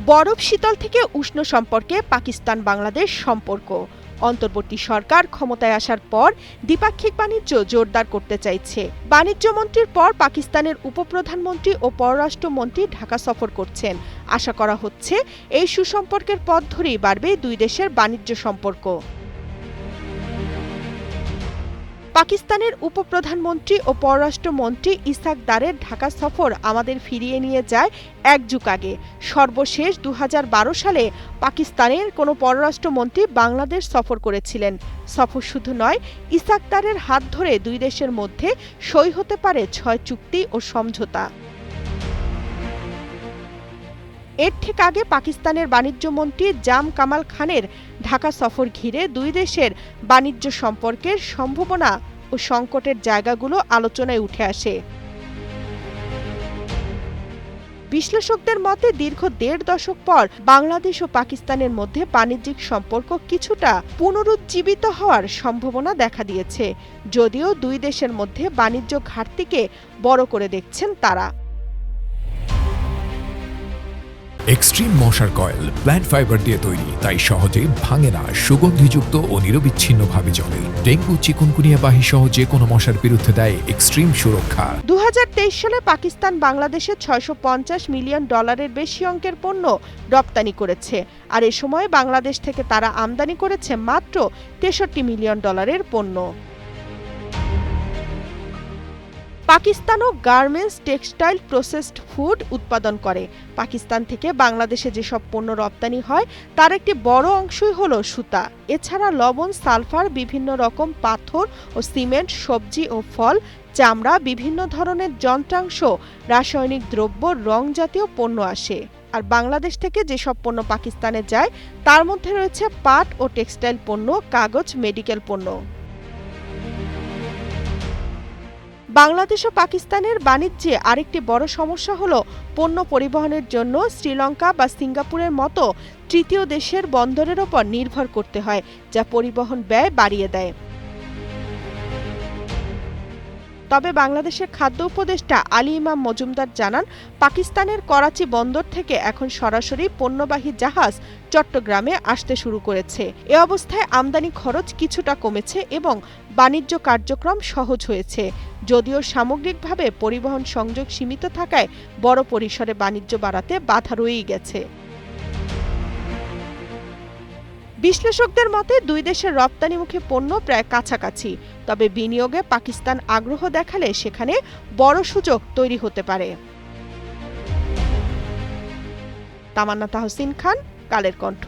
বরফ শীতল থেকে উষ্ণ সম্পর্কে পাকিস্তান বাংলাদেশ সম্পর্ক। অন্তর্বর্তী সরকার ক্ষমতায় আসার পর দ্বিপাক্ষিক বাণিজ্য জোরদার করতে চাইছে। বাণিজ্য মন্ত্রীর পর পাকিস্তানের উপপ্রধানমন্ত্রী ও পররাষ্ট্রমন্ত্রী ঢাকা সফর করছেন। আশা করা হচ্ছে এই সুসম্পর্কের পথ ধরেই বাড়বে দুই দেশের বাণিজ্য সম্পর্ক। পাকিস্তানের উপপ্রধানমন্ত্রী ও পররাষ্ট্রমন্ত্রী ইসাক দারের ঢাকা সফর আমাদের ফিরিয়ে নিয়ে যায় এক যুগ আগে। সর্বশেষ ২০১২ সালে পাকিস্তানের কোনো পররাষ্ট্রমন্ত্রী বাংলাদেশ সফর করেছিলেন। সফর শুধু নয়, ইসাক দারের হাত ধরে দুই দেশের মধ্যে সই হতে পারে ৬ চুক্তি ও সমঝোতা। এর ঠিক আগে পাকিস্তানের বাণিজ্যমন্ত্রী জাম কামাল খানের ঢাকা সফর ঘিরে দুই দেশের বাণিজ্য সম্পর্কের সম্ভাবনা ও সংকটের জায়গাগুলো আলোচনায় উঠে আসে। বিশ্লেষকদের মতে দীর্ঘ ১.৫ দশক পর বাংলাদেশ ও পাকিস্তানের মধ্যে বাণিজ্যিক সম্পর্ক কিছুটা পুনরুজ্জীবিত হওয়ার সম্ভাবনা দেখা দিয়েছে, যদিও দুই দেশের মধ্যে বাণিজ্য ঘাটতিকে বড় করে দেখছেন তারা। এক্সট্রিম মশার কয়েল প্ল্যান্ট ফাইবার দিয়ে তৈরি, তাই সহজে ভাঙে না, সুগন্ধিযুক্ত ও নিরবিচ্ছিন্নভাবে জ্বলে। ডেঙ্গু, চিকুনগুনিয়া বাহি সহ যে কোনো মশার বিরুদ্ধে দেয় এক্সট্রিম সুরক্ষা। ২০২৩ সালে পাকিস্তান বাংলাদেশে $৬৫০ মিলিয়ন বেশি অঙ্কের পণ্য রপ্তানি করেছে, আর এ সময় বাংলাদেশ থেকে তারা আমদানি করেছে মাত্র $৬৩ মিলিয়ন পণ্য। পাকিস্তানও গার্মেন্টস, টেক্সটাইল, প্রসেসড ফুড উৎপাদন করে। পাকিস্তান থেকে বাংলাদেশে যেসব পণ্য রপ্তানি হয় তার একটি বড় অংশই হলো সুতা। এছাড়া লবণ, সালফার, বিভিন্ন রকম পাথর ও সিমেন্ট, সবজি ও ফল, চামড়া, বিভিন্ন ধরনের যন্ত্রাংশ, রাসায়নিক দ্রব্য, রং জাতীয় পণ্য আসে। আর বাংলাদেশ থেকে যেসব পণ্য পাকিস্তানে যায় তার মধ্যে রয়েছে পাট ও টেক্সটাইল পণ্য, কাগজ, মেডিকেল পণ্য। বাংলাদেশ ও পাকিস্তানের বাণিজ্যে আরেকটি বড় সমস্যা হলো পণ্য পরিবহনের জন্য শ্রীলঙ্কা বা সিঙ্গাপুরের মতো তৃতীয় দেশের বন্দরের ওপর নির্ভর করতে হয়, যা পরিবহন ব্যয় বাড়িয়ে দেয়। তবে বাংলাদেশের খাদ্য উপদেষ্টা আলী ইমাম মজুমদার জানান, পাকিস্তানের করাচি বন্দর থেকে এখন সরাসরি পণ্যবাহী জাহাজ চট্টগ্রামে আসতে শুরু করেছে। এ অবস্থায় আমদানি খরচ কিছুটা কমেছে এবং বাণিজ্য কার্যক্রম সহজ হয়েছে, যদিও সামগ্রিকভাবে পরিবহন সংযোগ সীমিত থাকায় বড় পরিসরে বাণিজ্য বাড়াতে বাধা রয়েই গেছে। বিশ্লেষকদের মতে দুই দেশের রপ্তানিমুখী পণ্য প্রায় কাছাকাছি, তবে বিনিয়োগে পাকিস্তান আগ্রহ দেখালে সেখানে বড় সুযোগ তৈরি হতে পারে। তামান্না তাহসিন খান, কালের কণ্ঠ।